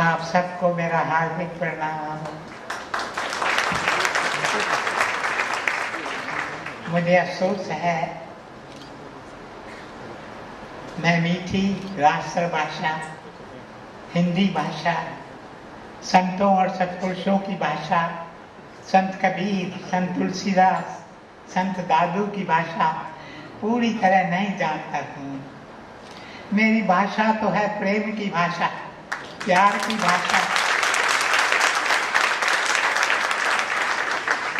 आप सबको मेरा हार्दिक प्रणाम। मुझे अफसोस है, मैं मीठी राष्ट्रभाषा हिंदी भाषा, संतों और सत्पुरुषों की भाषा, संत कबीर, संत तुलसीदास, संत दादू की भाषा पूरी तरह नहीं जानता हूँ। मेरी भाषा तो है प्रेम की भाषा, प्यार की भाषा,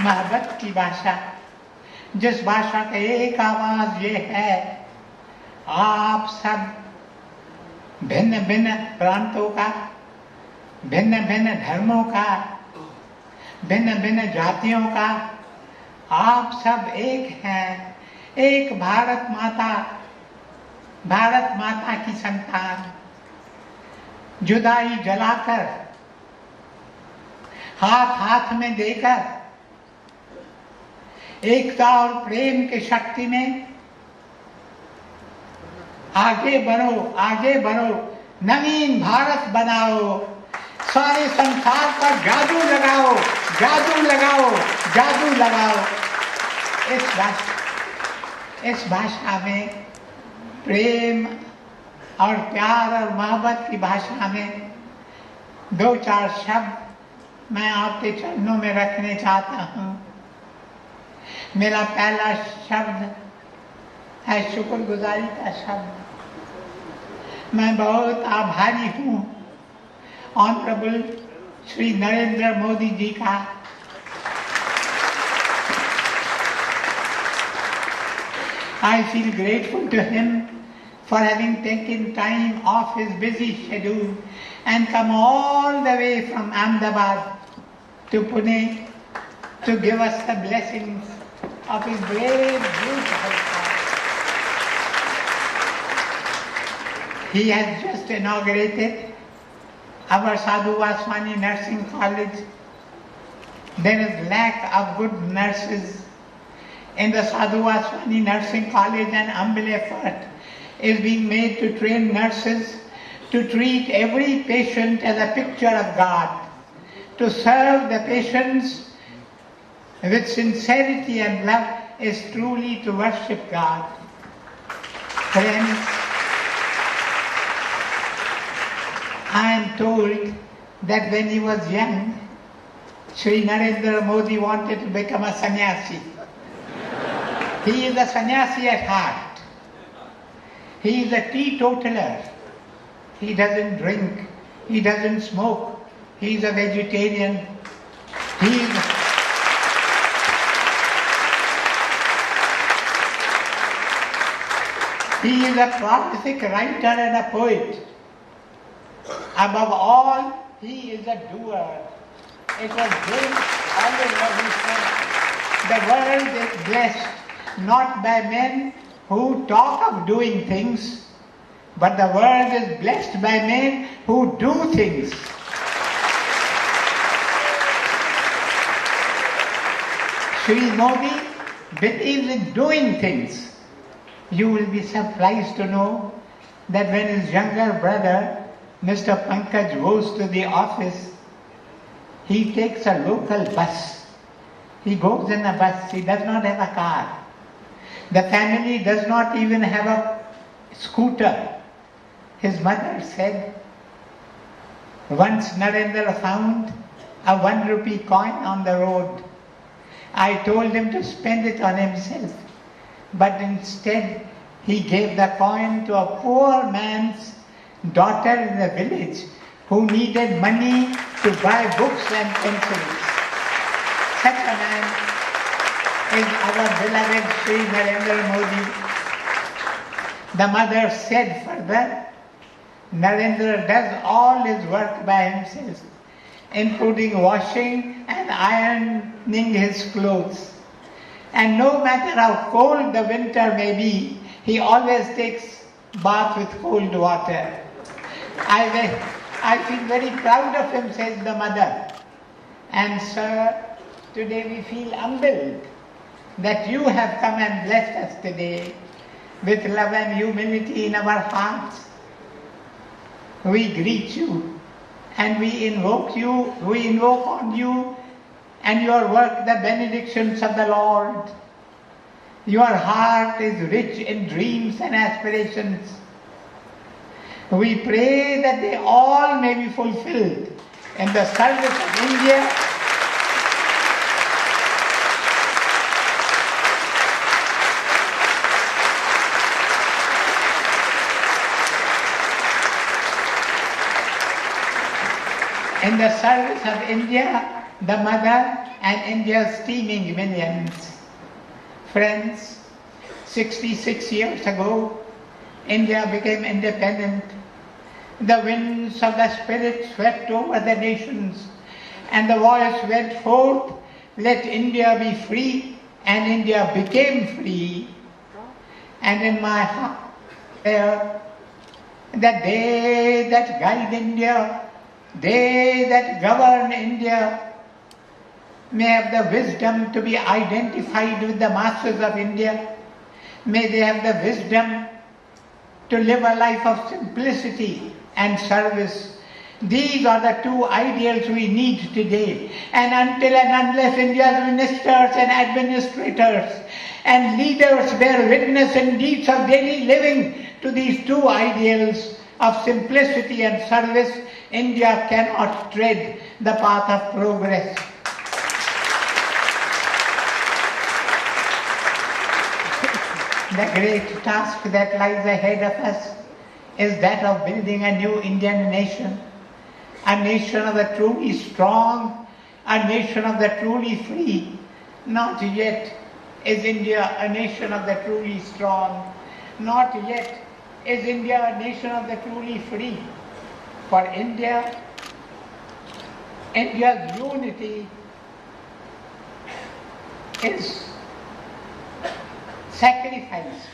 मोहब्बत की भाषा, जिस भाषा का एक आवाज ये है, आप सब भिन्न भिन्न प्रांतों का, भिन्न भिन्न धर्मों का, भिन्न भिन्न जातियों का, आप सब एक हैं, एक भारत माता की संतान। जुदाई जलाकर, हाथ हाथ में देकर, एकता और प्रेम की शक्ति में आगे बढ़ो, नवीन भारत बनाओ, सारे संसार पर जादू लगाओ। इस भाषा में, प्रेम और प्यार और मोहब्बत की भाषा में दो चार शब्द मैं आपके चरणों में रखने चाहता हूँ। मेरा पहला शब्द है शुक्रगुजारी का शब्द। मैं बहुत आभारी हूँ ऑनरेबल श्री नरेंद्र मोदी जी का। I feel grateful to him for having taken time off his busy schedule and come all the way from Ahmedabad to Pune to give us the blessings of his great, beautiful heart. He has just inaugurated our Dada Vaswani Nursing College. There is lack of good nurses in the Dada Vaswani Nursing College, and humble effort is being made to train nurses to treat every patient as a picture of God, to serve the patients with sincerity and love is truly to worship God. Friends, I am told that when he was young, Shri Narendra Modi wanted to become a sannyasi. He is a sannyasi at heart. He is a teetotaler. He doesn't drink. He doesn't smoke. He is a vegetarian. He is a prolific writer and a poet. Above all, he is a doer. It was James Oliver who said, "The world is blessed not by men who talk of doing things, but the world is blessed by men who do things." Shri Modi believes in doing things. You will be surprised to know that when his younger brother, Mr. Pankaj, goes to the office, he takes a local bus. He goes in a bus. He does not have a car. The family does not even have a scooter. His mother said, once Narendra found a 1 rupee coin on the road. I told him to spend it on himself, but instead he gave the coin to a poor man's daughter in the village who needed money to buy books and pencils. Such a man is our beloved Shri Narendra Modi. The mother said further, Narendra does all his work by himself, including washing and ironing his clothes. And no matter how cold the winter may be, he always takes bath with cold water. I feel very proud of him, says the mother. And sir, today we feel humbled that you have come and blessed us today with love and humility in our hearts. We greet you And we invoke on you and your work the benedictions of the Lord. Your heart is rich in dreams and aspirations. We pray that they all may be fulfilled in the service of India in the service of India, the mother, and India's teeming millions. Friends, 66 years ago, India became independent. The winds of the Spirit swept over the nations, and the voice went forth, "Let India be free," and India became free. And in my heart, that they that guide India, they that govern India, may have the wisdom to be identified with the masses of India. May they have the wisdom to live a life of simplicity and service. These are the two ideals we need today. And until and unless India's ministers and administrators and leaders bear witness in deeds of daily living to these two ideals of simplicity and service, India cannot tread the path of progress. The great task that lies ahead of us is that of building a new Indian nation, a nation of the truly strong, a nation of the truly free. Not yet is India a nation of the truly strong. Not yet is India a nation of the truly free. For India, India's unity is sacrificed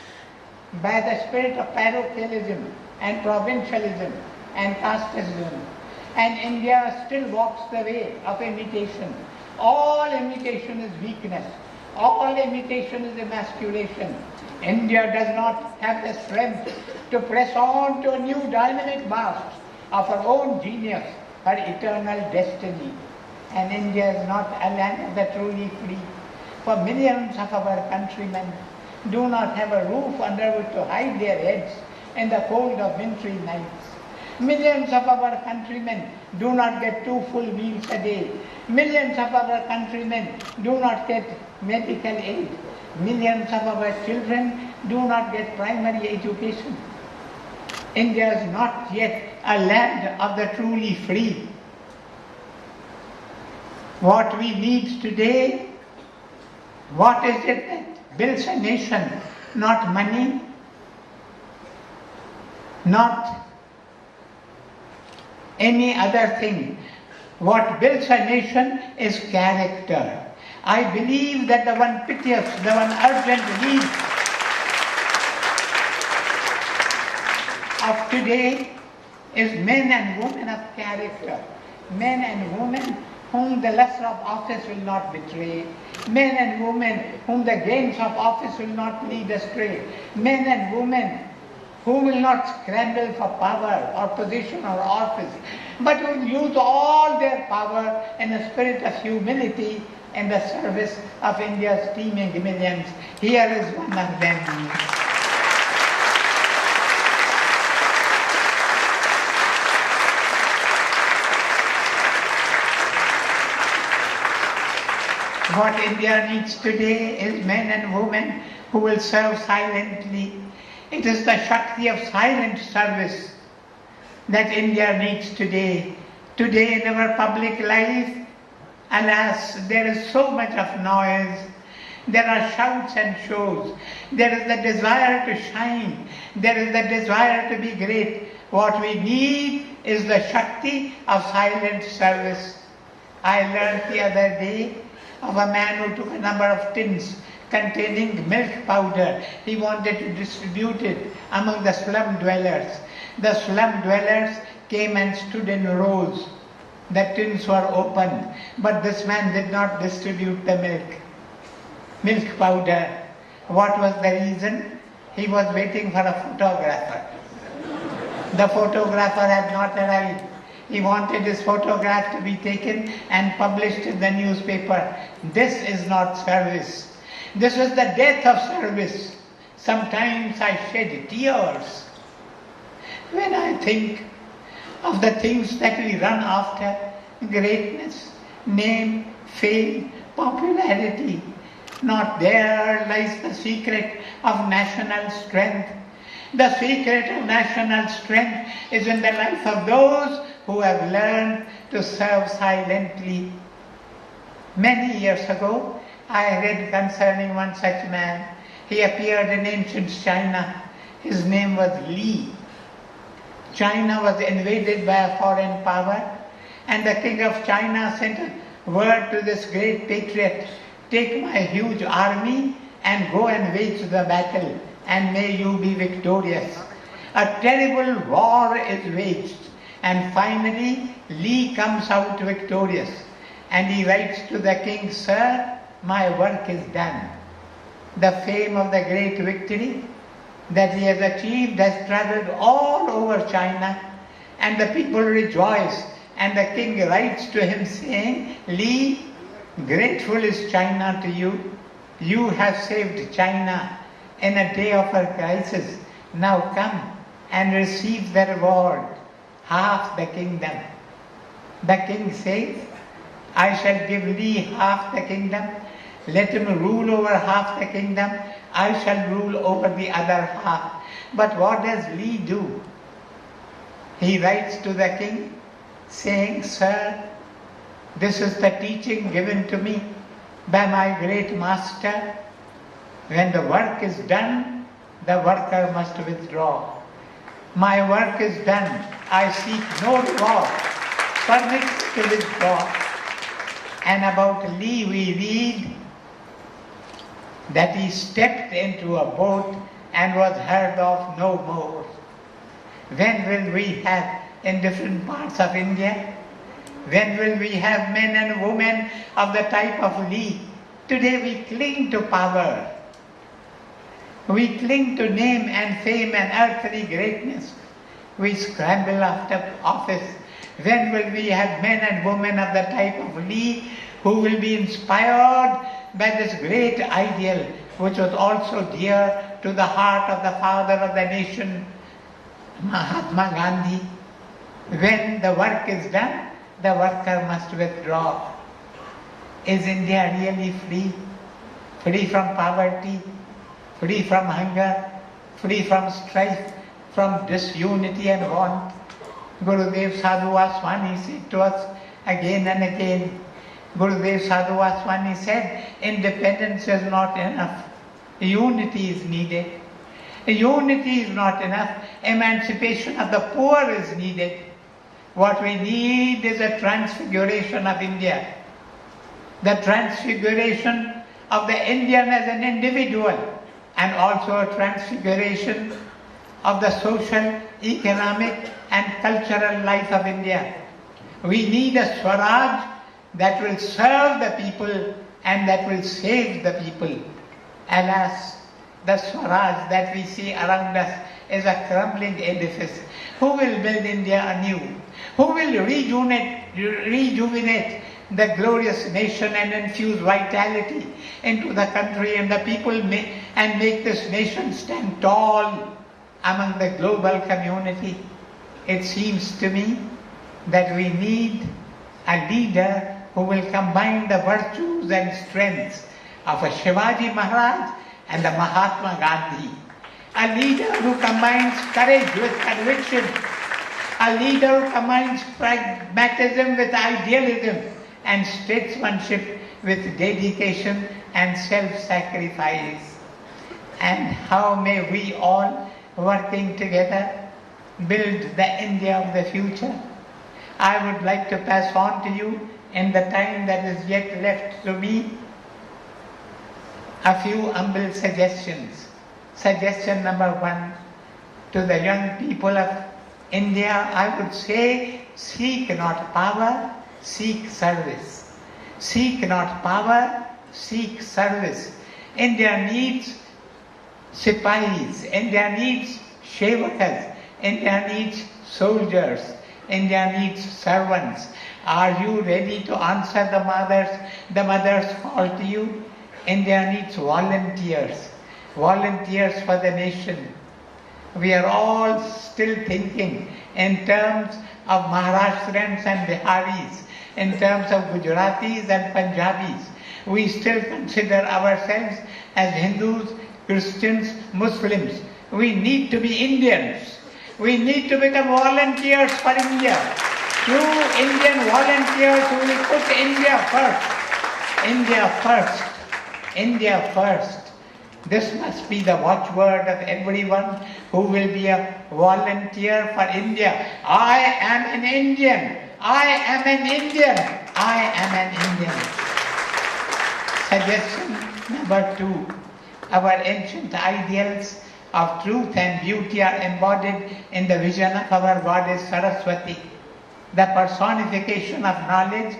by the spirit of parochialism and provincialism and casteism. And India still walks the way of imitation. All imitation is weakness. All imitation is emasculation. India does not have the strength to press on to a new dynamic mast of her own genius, her eternal destiny. And India is not a land of the truly free. For millions of our countrymen do not have a roof under which to hide their heads in the cold of wintry nights. Millions of our countrymen do not get 2 full meals a day. Millions of our countrymen do not get medical aid. Millions of our children do not get primary education. India is not yet a land of the truly free. What we need today, what is it that builds a nation? Not money, not any other thing. What builds a nation is character. I believe that the one piteous, the one urgent need of today is men and women of character. Men and women whom the luster of office will not betray. Men and women whom the gains of office will not lead astray. Men and women who will not scramble for power or position or office, but will use all their power in a spirit of humility in the service of India's teeming millions. Here is one of them. What India needs today is men and women who will serve silently. It is the Shakti of silent service that India needs today. Today in our public life, alas, there is so much of noise. There are shouts and shows. There is the desire to shine. There is the desire to be great. What we need is the Shakti of silent service. I learned the other day of a man who took a number of tins containing milk powder. He wanted to distribute it among the slum dwellers. The slum dwellers came and stood in rows. The tins were opened, but this man did not distribute the milk powder. What was the reason? He was waiting for a photographer. The photographer had not arrived. He wanted his photograph to be taken and published in the newspaper. This is not service. This was the death of service. Sometimes I shed tears when I think of the things that we run after: greatness, name, fame, popularity. Not there lies the secret of national strength. The secret of national strength is in the life of those who have learned to serve silently. Many years ago, I read concerning one such man. He appeared in ancient China. His name was Li. China was invaded by a foreign power, and the king of China sent a word to this great patriot: take my huge army and go and wage the battle, and may you be victorious. A terrible war is waged, and finally Li comes out victorious, and he writes to the king, sir, my work is done. The fame of the great victory that he has achieved has traveled all over China, and the people rejoice, and the king writes to him saying, Li, grateful is China to you. You have saved China in a day of her crisis. Now come and receive the reward, half the kingdom. The king says, I shall give Li half the kingdom. Let him rule over half the kingdom. I shall rule over the other half. But what does Li do? He writes to the king saying, sir, this is the teaching given to me by my great master. When the work is done, the worker must withdraw. My work is done. I seek no reward. Permit to withdraw. And about Li we read that he stepped into a boat and was heard of no more. When will we have in different parts of India? When will we have men and women of the type of Li? Today we cling to power. We cling to name and fame and earthly greatness. We scramble after office. When will we have men and women of the type of Li who will be inspired by this great ideal, which was also dear to the heart of the father of the nation, Mahatma Gandhi? When the work is done, the worker must withdraw. Is India really free? Free from poverty, free from hunger, free from strife, from disunity and want? Gurudev Sadhu Vaswani said to us again and again, Gurudev Sadhu Vaswani said, independence is not enough. Unity is needed. Unity is not enough. Emancipation of the poor is needed. What we need is a transfiguration of India. The transfiguration of the Indian as an individual, and also a transfiguration of the social, economic and cultural life of India. We need a Swaraj that will serve the people and that will save the people. Alas, the Swaraj that we see around us is a crumbling edifice. Who will build India anew? Who will rejuvenate the glorious nation and infuse vitality into the country and the people and make this nation stand tall among the global community? It seems to me that we need a leader who will combine the virtues and strengths of a Shivaji Maharaj and the Mahatma Gandhi. A leader who combines courage with conviction. A leader who combines pragmatism with idealism and statesmanship with dedication and self-sacrifice. And how may we all, working together, build the India of the future? I would like to pass on to you, in the time that is yet left to me, a few humble suggestions. Suggestion number one, to the young people of India, I would say, seek not power, seek service. Seek not power, seek service. India needs sipahis, India needs shevakas, India needs soldiers, India needs servants. Are you ready to answer the mother's call to you? India needs volunteers. Volunteers for the nation. We are all still thinking in terms of Maharashtrians and Biharis, in terms of Gujaratis and Punjabis. We still consider ourselves as Hindus, Christians, Muslims. We need to be Indians. We need to become volunteers for India. True Indian volunteers who will put India first. India first. India first. This must be the watchword of everyone who will be a volunteer for India. I am an Indian. I am an Indian. I am an Indian. Suggestion number 2. Our ancient ideals of truth and beauty are embodied in the vision of our goddess Saraswati, the personification of knowledge,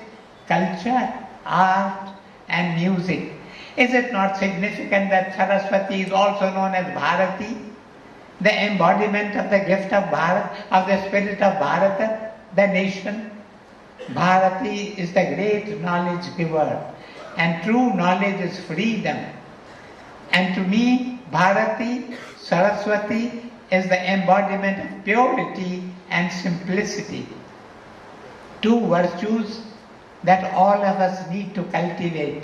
culture, art, and music. Is it not significant that Saraswati is also known as Bharati, the embodiment of the gift of Bharat, of the spirit of Bharata, the nation? Bharati is the great knowledge giver, and true knowledge is freedom. And to me, Bharati, Saraswati, is the embodiment of purity and simplicity. Two virtues that all of us need to cultivate.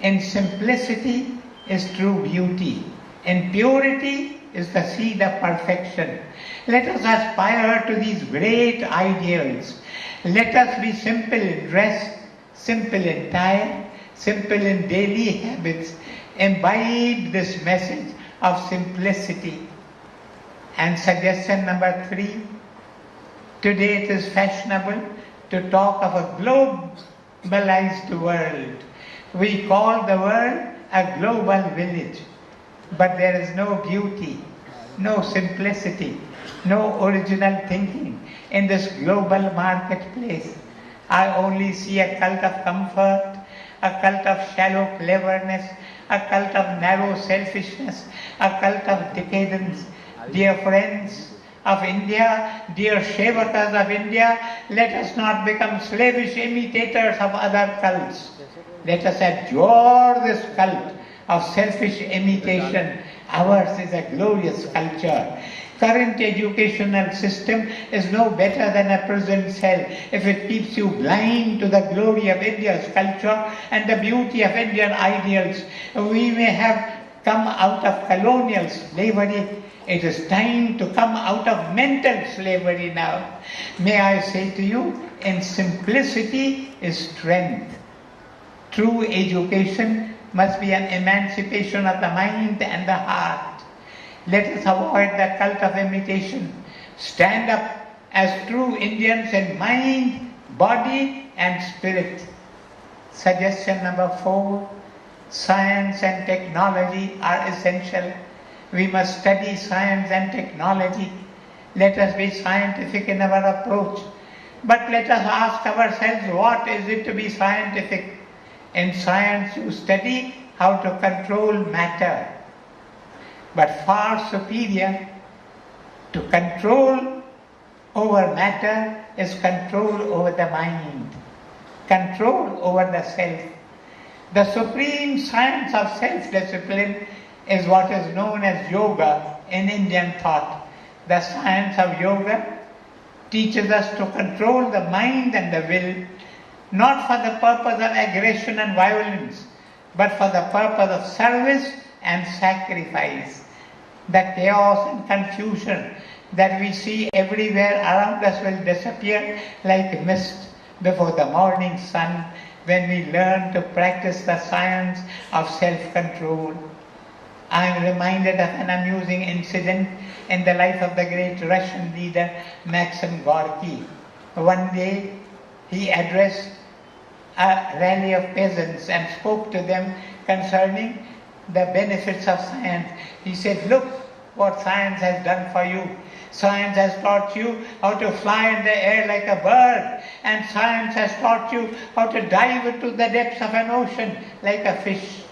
In simplicity is true beauty. In purity is the seed of perfection. Let us aspire to these great ideals. Let us be simple in dress, simple in tie, simple in daily habits. Imbibe this message of simplicity. And suggestion number 3. Today it is fashionable to talk of a globalized world. We call the world a global village, but there is no beauty, no simplicity, no original thinking in this global marketplace. I only see a cult of comfort, a cult of shallow cleverness, a cult of narrow selfishness, a cult of decadence. Dear friends of India, dear Sevakas of India, let us not become slavish imitators of other cults. Let us adore this cult of selfish imitation. Ours is a glorious culture. Current educational system is no better than a prison cell if it keeps you blind to the glory of India's culture and the beauty of Indian ideals. We may have come out of colonial slavery. It is time to come out of mental slavery now. May I say to you, in simplicity is strength. True education must be an emancipation of the mind and the heart. Let us avoid the cult of imitation. Stand up as true Indians in mind, body and spirit. Suggestion number 4. Science and technology are essential. We must study science and technology. Let us be scientific in our approach. But let us ask ourselves, what is it to be scientific? In science you study how to control matter. But far superior to control over matter is control over the mind, control over the self. The supreme science of self-discipline is what is known as yoga in Indian thought. The science of yoga teaches us to control the mind and the will, not for the purpose of aggression and violence, but for the purpose of service and sacrifice. The chaos and confusion that we see everywhere around us will disappear like mist before the morning sun when we learn to practice the science of self-control. I am reminded of an amusing incident in the life of the great Russian leader Maxim Gorky. One day he addressed a rally of peasants and spoke to them concerning the benefits of science. He said, look what science has done for you. Science has taught you how to fly in the air like a bird, and science has taught you how to dive into the depths of an ocean like a fish.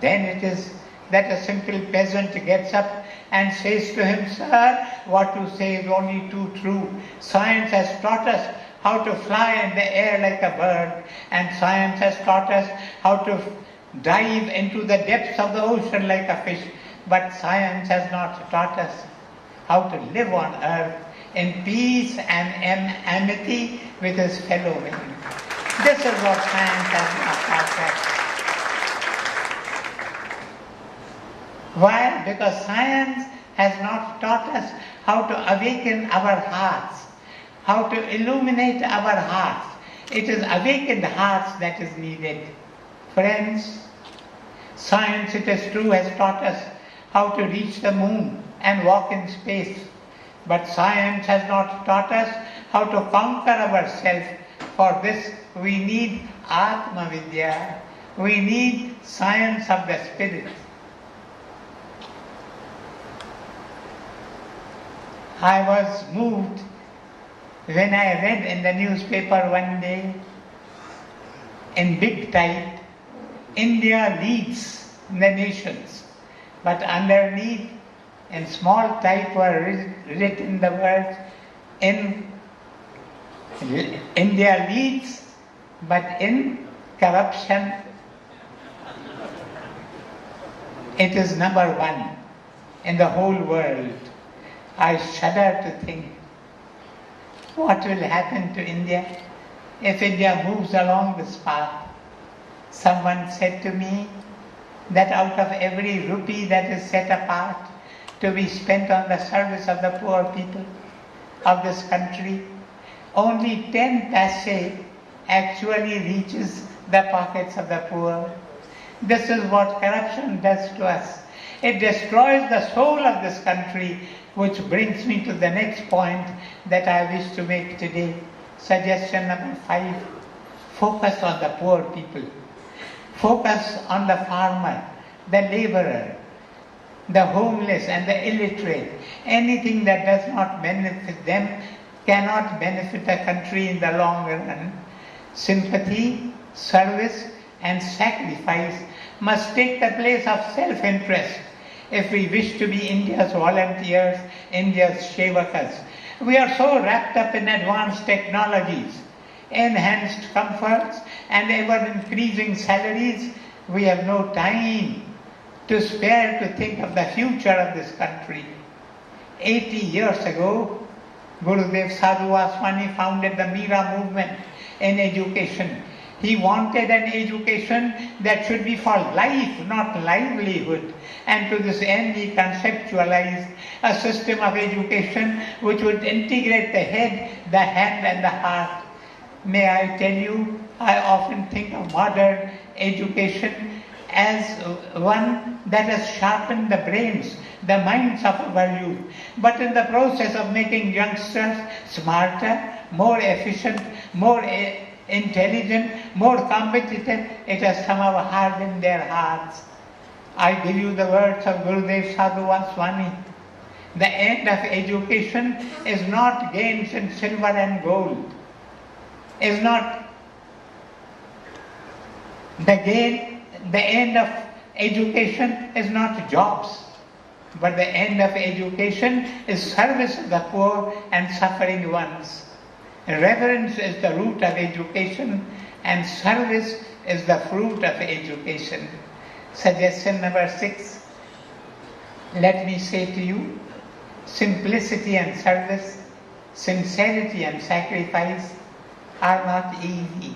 Then it is that a simple peasant gets up and says to him, "Sir, what you say is only too true. Science has taught us how to fly in the air like a bird, and science has taught us how to dive into the depths of the ocean like a fish. But science has not taught us how to live on earth in peace and amity with his fellow men." This is what science has not taught us. Why? Because science has not taught us how to awaken our hearts, how to illuminate our hearts. It is awakened hearts that is needed. Friends, science, it is true, has taught us how to reach the moon and walk in space. But science has not taught us how to conquer ourselves. For this we need Atma Vidya. We need science of the spirit. I was moved when I read in the newspaper one day, in big type, "India leads the nations." But underneath, in small type, were written the words, "India leads, but in corruption, it is number one in the whole world." I shudder to think, what will happen to India if India moves along this path? Someone said to me that out of every rupee that is set apart to be spent on the service of the poor people of this country, only 10 paise actually reaches the pockets of the poor. This is what corruption does to us. It destroys the soul of this country, which brings me to the next point that I wish to make today. Suggestion number 5. Focus on the poor people. Focus on the farmer, the laborer, the homeless and the illiterate. Anything that does not benefit them cannot benefit the country in the long run. Sympathy, service and sacrifice must take the place of self-interest if we wish to be India's volunteers, India's Shevakas. We are so wrapped up in advanced technologies, enhanced comforts and ever-increasing salaries, we have no time to spare to think of the future of this country. 80 years ago, Gurudev Dada Vaswani founded the Mira movement in education. He wanted an education that should be for life, not livelihood. And to this end he conceptualized a system of education which would integrate the head, the hand and the heart. May I tell you, I often think of modern education as one that has sharpened the brains, the minds of our youth. But in the process of making youngsters smarter, more efficient, more intelligent, more competitive, it has somehow hardened their hearts. I give you the words of Gurudev Dada Vaswani. The end of education is not gains in silver and gold. Is not the end of education is not jobs, but the end of education is service of the poor and suffering ones. Reverence is the root of education and service is the fruit of education. Suggestion number 6. Let me say to you, simplicity and service, sincerity and sacrifice are not easy.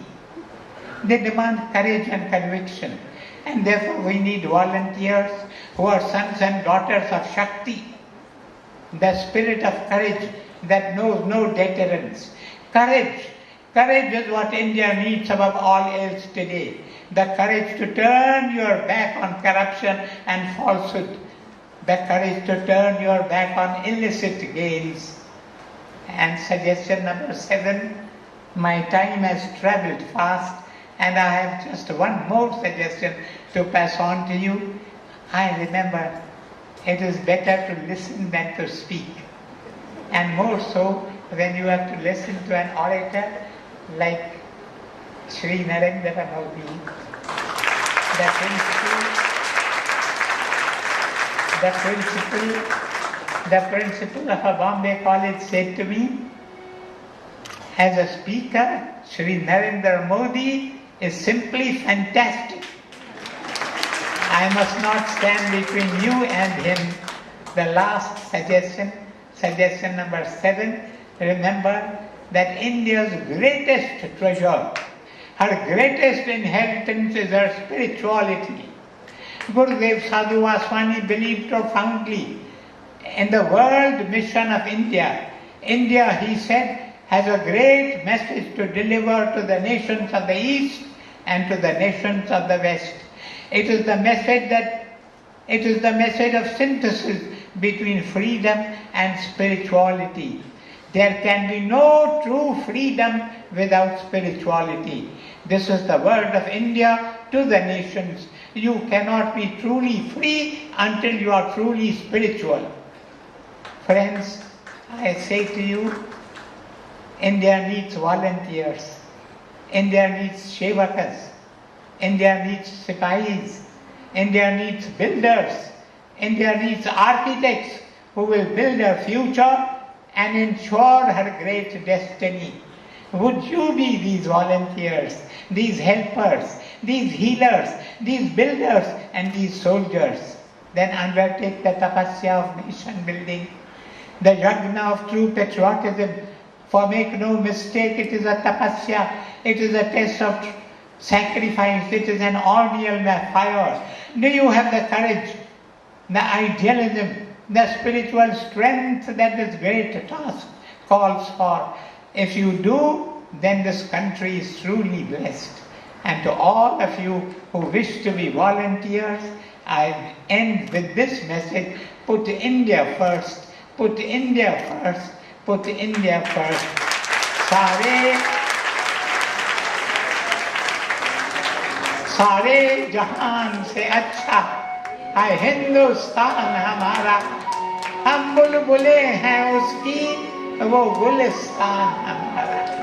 They demand courage and conviction, and therefore we need volunteers who are sons and daughters of Shakti, the spirit of courage that knows no deterrence. Courage is what India needs above all else today. The courage to turn your back on corruption and falsehood. The courage to turn your back on illicit gains. And suggestion number 7, my time has travelled fast and I have just one more suggestion to pass on to you. I remember it is better to listen than to speak. And more so when you have to listen to an orator like Shri Narendra Modi, the principal of a Bombay college said to me, as a speaker, Shri Narendra Modi is simply fantastic. I must not stand between you and him. The last suggestion number 7, remember that India's greatest treasure, her greatest inheritance is her spirituality. Gurudev Dada Vaswani believed profoundly in the world mission of India. India, he said, has a great message to deliver to the nations of the East and to the nations of the West. It is the message of synthesis between freedom and spirituality. There can be no true freedom without spirituality. This is the word of India to the nations. You cannot be truly free until you are truly spiritual. Friends, I say to you, India needs volunteers. India needs Shevakas. India needs Sipahis. India needs builders. India needs architects who will build her future and ensure her great destiny. Would you be these volunteers, these helpers, these healers, these builders and these soldiers? Then undertake the tapasya of nation building, the yajna of true patriotism. For make no mistake, it is a tapasya, it is a test of sacrifice, it is an ordeal by fire. Do you have the courage, the idealism, the spiritual strength that this great task calls for? If you do, then this country is truly blessed. And to all of you who wish to be volunteers, I end with this message: put India first, put India first, put India first. सारे जहान से अच्छा है हिंदुस्तान हमारा, हम बुलबुलें हैं उसकी, वो गुलिस्तान हमारा।